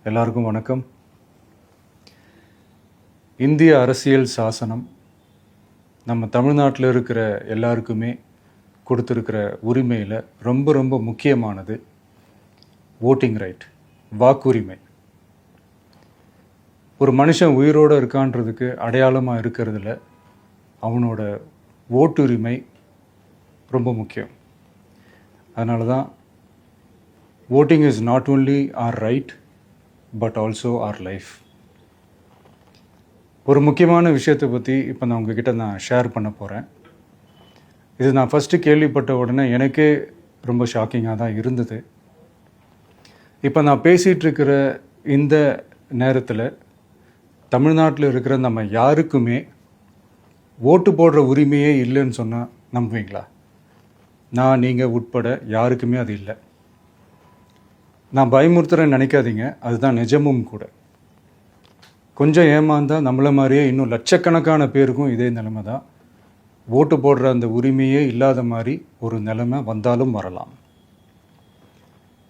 எல்லாருக்கும் வணக்கம். இந்திய அரசியல் சாசனம் நம்ம தமிழ்நாட்டில் இருக்கிற எல்லாருக்குமே கொடுத்துருக்கிற உரிமையில் ரொம்ப ரொம்ப முக்கியமானது ஓட்டிங் ரைட், வாக்குரிமை. ஒரு மனுஷன் உயிரோடு இருக்கான்றதுக்கு அடையாளமாக இருக்கிறதுல அவனோட ஓட்டுரிமை ரொம்ப முக்கியம். அதனால தான் voting is not only our right but also our life. ஒரு முக்கியமான விஷயத்தை பற்றி இப்போ நான் உங்ககிட்ட ஷேர் பண்ண போகிறேன். இது நான் ஃபஸ்ட்டு கேள்விப்பட்ட உடனே எனக்கே ரொம்ப ஷாக்கிங்காக தான் இருந்தது. இப்போ நான் பேசிகிட்டு இருக்கிற இந்த நேரத்தில் தமிழ்நாட்டில் இருக்கிற நம்ம யாருக்குமே ஓட்டு போடுற உரிமையே இல்லைன்னு சொன்னால் நம்புவீங்களா? நான் நீங்கள் உட்பட யாருக்குமே அது இல்லை. நான் பயமுறுத்துறேன்னு நினைக்காதீங்க, அதுதான் நிஜமும் கூட. கொஞ்சம் ஏமாந்தால் நம்மளை மாதிரியே இன்னும் லட்சக்கணக்கான பேருக்கும் இதே நிலைமை தான். ஓட்டு போடுற அந்த உரிமையே இல்லாத மாதிரி ஒரு நிலைமை வந்தாலும் வரலாம்.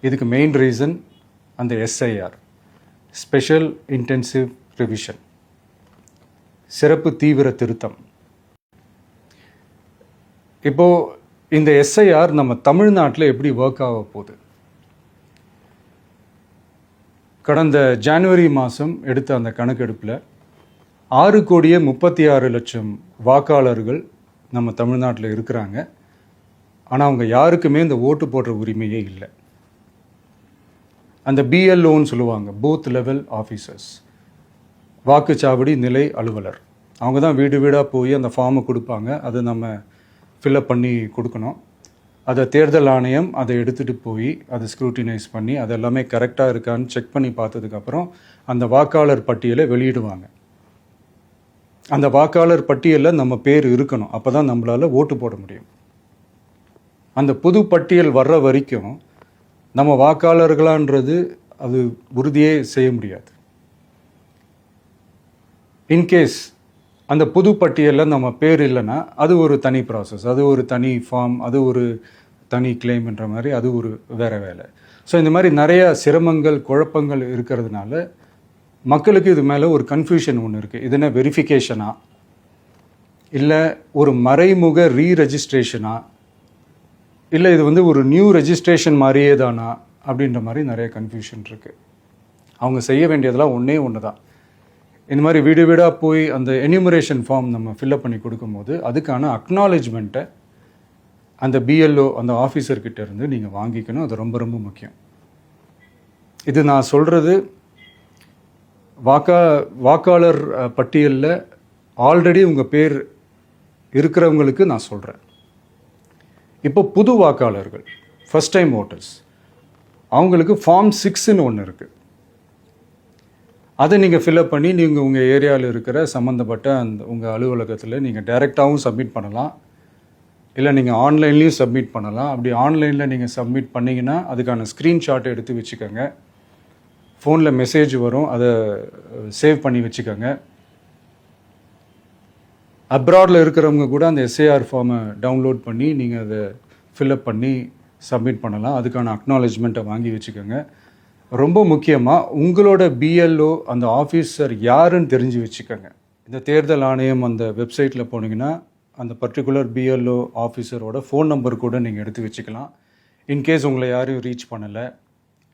இதுக்கு மெயின் ரீசன் அந்த எஸ்ஐஆர், ஸ்பெஷல் இன்டென்சிவ் ரிவிஷன், சிறப்பு தீவிர திருத்தம். இப்போது இந்த எஸ்ஐஆர் நம்ம தமிழ்நாட்டில் எப்படி ஒர்க் ஆக போகுது? கடந்த ஜனவரி மாதம் எடுத்த அந்த கணக்கெடுப்பில் 6,36,00,000 வாக்காளர்கள் நம்ம தமிழ்நாட்டில் இருக்கிறாங்க. ஆனால் அவங்க யாருக்குமே இந்த ஓட்டு போடுற உரிமையே இல்லை. அந்த பிஎல்ஓன்னு சொல்லுவாங்க, பூத் லெவல் ஆஃபீஸர்ஸ், வாக்குச்சாவடி நிலை அலுவலர். அவங்க தான் வீடு வீடாக போய் அந்த ஃபார்மை கொடுப்பாங்க. அதை நம்ம ஃபில்அப் பண்ணி கொடுக்கணும். அதை தேர்தல் ஆணையம் அதை எடுத்துகிட்டு போய் அதை ஸ்க்ரூட்டினைஸ் பண்ணி அது எல்லாமே கரெக்டாக இருக்கான்னு செக் பண்ணி பார்த்ததுக்கப்புறம் அந்த வாக்காளர் பட்டியலை வெளியிடுவாங்க. அந்த வாக்காளர் பட்டியலில் நம்ம பேர் இருக்கணும், அப்போ தான் நம்மளால் ஓட்டு போட முடியும். அந்த புது பட்டியல் வர்ற வரைக்கும் நம்ம வாக்காளர்களான்றது அது உறுதியே செய்ய முடியாது. இன்கேஸ் அந்த புது பட்டியலில் நம்ம பேர் இல்லைன்னா அது ஒரு தனி ப்ராசஸ், அது ஒரு தனி ஃபார்ம், அது ஒரு தனி கிளைம்ன்ற மாதிரி அது ஒரு வேறு வேலை. ஸோ இந்த மாதிரி நிறைய சிரமங்கள் குழப்பங்கள் இருக்கிறதுனால மக்களுக்கு இது மேலே ஒரு கன்ஃபியூஷன் ஒன்று இருக்குது. இது என்ன வெரிஃபிகேஷனா இல்லை ஒரு மறைமுக ரீரெஜிஸ்ட்ரேஷனா இல்லை இது ஒரு நியூ ரெஜிஸ்ட்ரேஷன் மாதிரியே தானா அப்படின்ற மாதிரி நிறைய கன்ஃபியூஷன் இருக்குது. அவங்க செய்ய வேண்டியதெல்லாம் ஒன்று தான். இந்த மாதிரி வீடு வீடாக போய் அந்த என்யூமரேஷன் ஃபார்ம் நம்ம ஃபில்அப் பண்ணி கொடுக்கும்போது அதுக்கான அக்னாலேஜ்மெண்ட்டை அந்த பிஎல்ஓ அந்த ஆஃபீஸர்கிட்ட இருந்து நீங்கள் வாங்கிக்கணும். அது ரொம்ப ரொம்ப முக்கியம். இது நான் சொல்கிறது வாக்காளர் பட்டியலில் ஆல்ரெடி உங்கள் பேர் இருக்கிறவங்களுக்கு நான் சொல்கிறேன். இப்போ புது வாக்காளர்கள், ஃபஸ்ட் டைம் ஓட்டர்ஸ், அவங்களுக்கு ஃபார்ம் 6ன்னு ஒன்று இருக்குது. அதை நீங்கள் ஃபில்அப் பண்ணி நீங்கள் உங்கள் ஏரியாவில் இருக்கிற சம்மந்தப்பட்ட அந்த உங்கள் அலுவலகத்தில் நீங்கள் டைரெக்டாகவும் சப்மிட் பண்ணலாம், இல்லை நீங்கள் ஆன்லைன்லேயும் சப்மிட் பண்ணலாம். அப்படி ஆன்லைனில் நீங்கள் சப்மிட் பண்ணிங்கன்னா அதுக்கான ஸ்க்ரீன்ஷாட்டை எடுத்து வச்சுக்கோங்க. ஃபோனில் மெசேஜ் வரும், அதை சேவ் பண்ணி வச்சுக்கோங்க. அப்ராடில் இருக்கிறவங்க கூட அந்த எஸ்ஐஆர் ஃபார்மை டவுன்லோட் பண்ணி நீங்கள் அதை ஃபில்அப் பண்ணி சப்மிட் பண்ணலாம். அதுக்கான அக்னாலேஜ்மெண்ட்டை வாங்கி வச்சுக்கோங்க. ரொம்ப முக்கியமாக உங்களோட பிஎல்ஓ அந்த ஆஃபீஸர் யாருன்னு தெரிஞ்சு வச்சுக்கோங்க. இந்த தேர்தல் ஆணையம் அந்த வெப்சைட்டில் போனீங்கன்னா அந்த பர்டிகுலர் பிஎல்ஓ ஆஃபீஸரோட ஃபோன் நம்பர் கூட நீங்கள் எடுத்து வச்சுக்கலாம். இன்கேஸ் உங்களை யாரையும் ரீச் பண்ணலை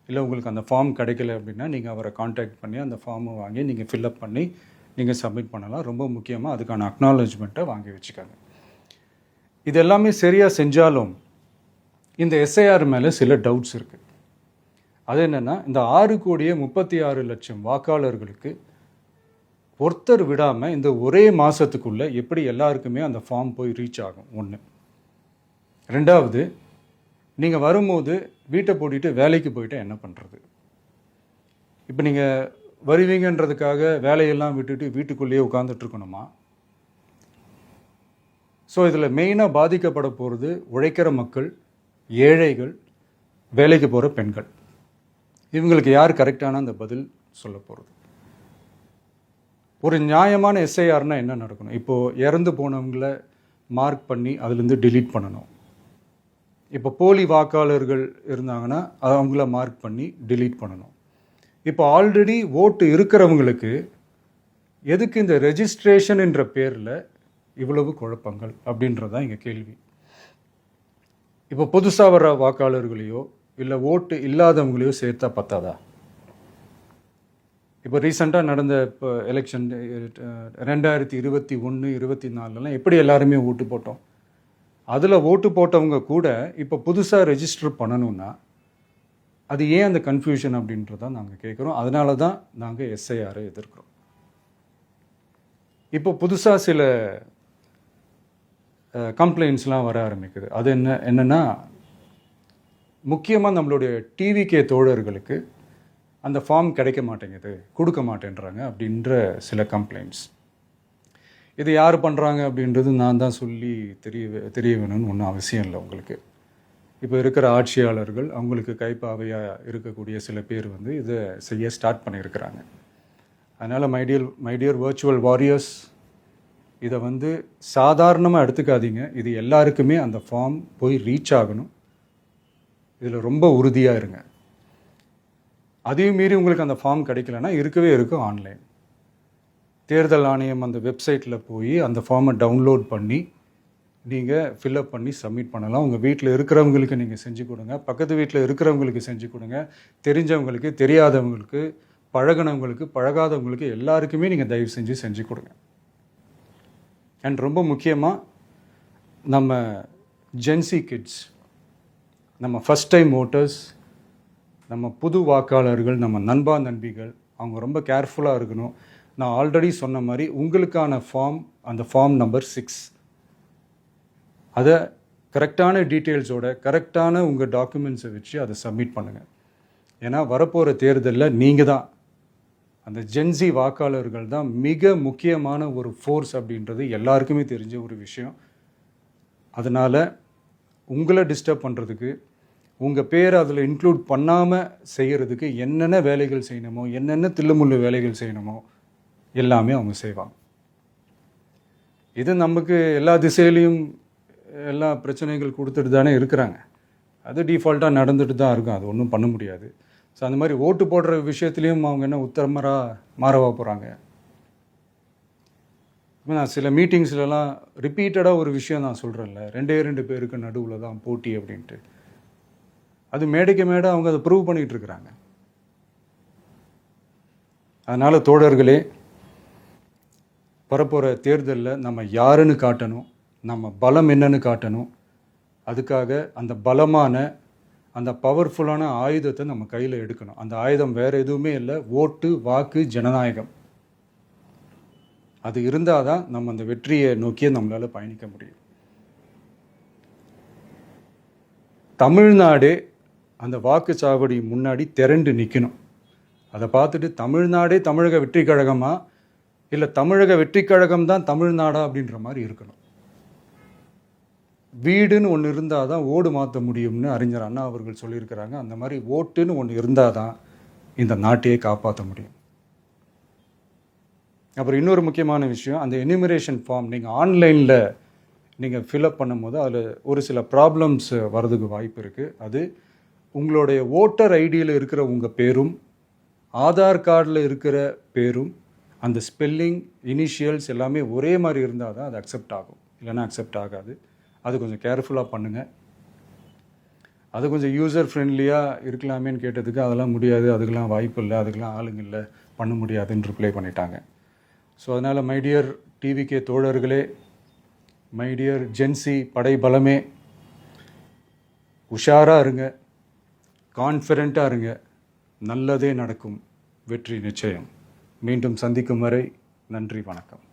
இல்லை உங்களுக்கு அந்த ஃபார்ம் கிடைக்கல அப்படின்னா நீங்கள் அவரை காண்டாக்ட் பண்ணி அந்த ஃபார்மை வாங்கி நீங்கள் ஃபில்அப் பண்ணி நீங்கள் சப்மிட் பண்ணலாம். ரொம்ப முக்கியமாக அதுக்கான அக்னாலேஜ்மெண்ட்டை வாங்கி வச்சுக்கோங்க. இது எல்லாமே சரியாக செஞ்சாலும் இந்த எஸ்ஐஆர் மேலே சில டவுட்ஸ் இருக்குது. அது என்னென்னா, இந்த 6,36,00,000 வாக்காளர்களுக்கு ஒருத்தர் விடாமல் இந்த ஒரே மாதத்துக்குள்ளே எப்படி எல்லாருக்குமே அந்த ஃபார்ம் போய் ரீச் ஆகும்? ஒன்று. ரெண்டாவது, நீங்கள் வரும்போது வீட்டை பூட்டிட்டு வேலைக்கு போயிட்டு என்ன பண்ணுறது? இப்போ நீங்கள் வருவீங்கன்றதுக்காக வேலையெல்லாம் விட்டுட்டு வீட்டுக்குள்ளேயே உட்காந்துட்ருக்கணுமா? ஸோ இதில் மெயினாக பாதிக்கப்பட போகிறது உழைக்கிற மக்கள், ஏழைகள், வேலைக்கு போகிற பெண்கள். இவங்களுக்கு யார் கரெக்டான அந்த பதில் சொல்ல போகிறது? ஒரு நியாயமான எஸ்ஐஆர்னா என்ன நடக்கணும்? இப்போது இறந்து போனவங்கள மார்க் பண்ணி அதுலேருந்து டிலீட் பண்ணணும். இப்போ போலி வாக்காளர்கள் இருந்தாங்கன்னா அவங்கள மார்க் பண்ணி டிலீட் பண்ணணும். இப்போ ஆல்ரெடி ஓட்டு இருக்கிறவங்களுக்கு எதுக்கு இந்த ரெஜிஸ்ட்ரேஷன் என்ற பேரில் இவ்வளவு குழப்பங்கள் அப்படின்றது தான் இங்கே கேள்வி. இப்போ புதுசாக வர வாக்காளர்களையோ இல்லை ஓட்டு இல்லாதவங்களையோ சேர்த்தா பத்தாதா? இப்போ ரீசெண்டாக நடந்த இப்போ எலெக்ஷன் 2021, 24 எப்படி எல்லாருமே ஓட்டு போட்டோம்? அதில் ஓட்டு போட்டவங்க கூட இப்போ புதுசாக ரெஜிஸ்டர் பண்ணணும்னா அது ஏன் அந்த கன்ஃபியூஷன் அப்படின்றதான் நாங்கள் கேட்குறோம். அதனால தான் நாங்கள் எஸ்ஐஆரை எதிர்க்கிறோம். இப்போ புதுசாக சில கம்ப்ளைண்ட்ஸ்லாம் வர ஆரம்பிக்குது. அது என்னென்னா முக்கியமாக நம்மளுடைய டிவிகே தோழர்களுக்கு அந்த ஃபார்ம் கிடைக்க மாட்டேங்குது, கொடுக்க மாட்டேன்றாங்க அப்படின்ற சில கம்ப்ளைண்ட்ஸ். இது யார் பண்ணுறாங்க அப்படின்றது நான் தான் சொல்லி தெரிய வேணும்னு ஒன்றும் அவசியம் இல்லை உங்களுக்கு. இப்போ இருக்கிற ஆட்சியாளர்கள் அவங்களுக்கு கைப்பாவையாக இருக்கக்கூடிய சில பேர் வந்து இதை செய்ய ஸ்டார்ட் பண்ணியிருக்கிறாங்க. அதனால் மைடியர் வர்ச்சுவல் வாரியர்ஸ், இதை வந்து சாதாரணமாக எடுத்துக்காதீங்க. இது எல்லாருக்குமே அந்த ஃபார்ம் போய் ரீச் ஆகணும். இதில் ரொம்ப உறுதியாக இருங்க. அதையும் மீறி உங்களுக்கு அந்த ஃபார்ம் கிடைக்கலன்னா இருக்கவே இருக்கும் ஆன்லைன். தேர்தல் ஆணையம் அந்த வெப்சைட்டில் போய் அந்த ஃபார்மை டவுன்லோட் பண்ணி நீங்கள் ஃபில்அப் பண்ணி சப்மிட் பண்ணலாம். உங்கள் வீட்டில் இருக்கிறவங்களுக்கு நீங்கள் செஞ்சு கொடுங்க, பக்கத்து வீட்டில் இருக்கிறவங்களுக்கு செஞ்சு கொடுங்க, தெரிஞ்சவங்களுக்கு, தெரியாதவங்களுக்கு, பழகினவங்களுக்கு, பழகாதவங்களுக்கு எல்லாருக்குமே நீங்கள் தயவு செஞ்சு கொடுங்க. அண்ட் ரொம்ப முக்கியமாக நம்ம ஜென்சி கிட்ஸ், நம்ம ஃபஸ்ட் டைம் ஓட்டர்ஸ், நம்ம புது வாக்காளர்கள், நம்ம நண்பா நண்பிகள், அவங்க ரொம்ப கேர்ஃபுல்லாக இருக்கணும். நான் ஆல்ரெடி சொன்ன மாதிரி உங்களுக்கான ஃபார்ம், அந்த ஃபார்ம் நம்பர் 6, அதை கரெக்டான டீட்டெயில்ஸோட கரெக்டான உங்கள் டாக்குமெண்ட்ஸை வச்சு அதை சப்மிட் பண்ணுங்கள். ஏன்னா வரப்போகிற தேர்தலில் நீங்கள் தான், அந்த ஜென்சி வாக்காளர்கள் தான் மிக முக்கியமான ஒரு ஃபோர்ஸ் அப்படின்றது எல்லாருக்குமே தெரிஞ்ச ஒரு விஷயம். அதனால் உங்களை டிஸ்டர்ப் பண்ணுறதுக்கு, உங்கள் பேரை அதில் இன்க்ளூட் பண்ணாமல் செய்கிறதுக்கு என்னென்ன வேலைகள் செய்யணுமோ, என்னென்ன தில்லுமுள்ளு வேலைகள் செய்யணுமோ எல்லாமே அவங்க செய்வாங்க. இது நமக்கு எல்லா திசையிலையும் எல்லா பிரச்சனைகள் கொடுத்துட்டு தானே இருக்கிறாங்க. அது டிஃபால்ட்டாக நடந்துட்டு தான் இருக்கும், அது ஒன்றும் பண்ண முடியாது. ஸோ அந்த மாதிரி ஓட்டு போடுற விஷயத்துலேயும் அவங்க என்ன உத்தரமராக மாறவா போகிறாங்க? இப்போ நான் சில மீட்டிங்ஸ்லலாம் ரிப்பீட்டடாக ஒரு விஷயம் நான் சொல்கிறேன்ல, 2 பேருக்கு நடுவில் தான் போட்டி அப்படின்ட்டு. அது மேடைக்கு மேடை அவங்க அதை ப்ரூவ் பண்ணிகிட்டு இருக்கிறாங்க. அதனால் தோழர்களே, வரப்போகிற தேர்தலில் நம்ம யாருன்னு காட்டணும், நம்ம பலம் என்னன்னு காட்டணும். அதுக்காக அந்த பலமான, அந்த பவர்ஃபுல்லான ஆயுதத்தை நம்ம கையில் எடுக்கணும். அந்த ஆயுதம் வேறு எதுவுமே இல்லை, ஓட்டு, வாக்கு, ஜனநாயகம். அது இருந்தால் தான் நம்ம அந்த வெற்றியை நோக்கியே நம்மளால் பயணிக்க முடியும். தமிழ்நாடே அந்த வாக்குச்சாவடி முன்னாடி திரண்டு நிற்கணும். அதை பார்த்துட்டு தமிழ்நாடே தமிழக வெற்றி கழகமா, இல்லை தமிழக வெற்றி கழகம் தான் தமிழ்நாடா அப்படின்ற மாதிரி இருக்கணும். வீடுன்னு ஒன்று இருந்தால் தான் ஓடு மாற்ற முடியும்னு அறிஞர் அண்ணா அவர்கள் சொல்லியிருக்கிறாங்க. அந்த மாதிரி ஓட்டுன்னு ஒன்று இருந்தால் தான் இந்த நாட்டையே காப்பாற்ற முடியும். அப்புறம் இன்னொரு முக்கியமான விஷயம், அந்த எனிமரேஷன் ஃபார்ம் நீங்கள் ஆன்லைனில் நீங்கள் ஃபில்அப் பண்ணும்போது அதில் ஒரு சில ப்ராப்ளம்ஸ் வர்றதுக்கு வாய்ப்பு இருக்குது. அது உங்களுடைய ஓட்டர் ஐடியில் இருக்கிற உங்கள் பேரும், ஆதார் கார்டில் இருக்கிற பேரும், அந்த ஸ்பெல்லிங், இனிஷியல்ஸ் எல்லாமே ஒரே மாதிரி இருந்தால் தான் அது அக்செப்ட் ஆகும், இல்லைன்னா அக்செப்ட் ஆகாது. அது கொஞ்சம் கேர்ஃபுல்லாக பண்ணுங்கள். அது கொஞ்சம் யூசர் ஃப்ரெண்ட்லியாக இருக்கலாமேன்னு கேட்டதுக்கு அதெல்லாம் முடியாது, அதுக்கெல்லாம் வாய்ப்பு இல்லை, அதுக்கெல்லாம் ஆளுங்க இல்லை, பண்ண முடியாதுன்னு ரிப்ளை பண்ணிட்டாங்க. ஸோ அதனால் மைடியர் டிவிகே தோழர்களே, மைடியர் ஜென்சி படை பலமே, உஷாராக இருங்க, கான்ஃபிடெண்ட்டாக இருங்க. நல்லதே நடக்கும். வெற்றி நிச்சயம். மீண்டும் சந்திக்கும் வரை நன்றி, வணக்கம்.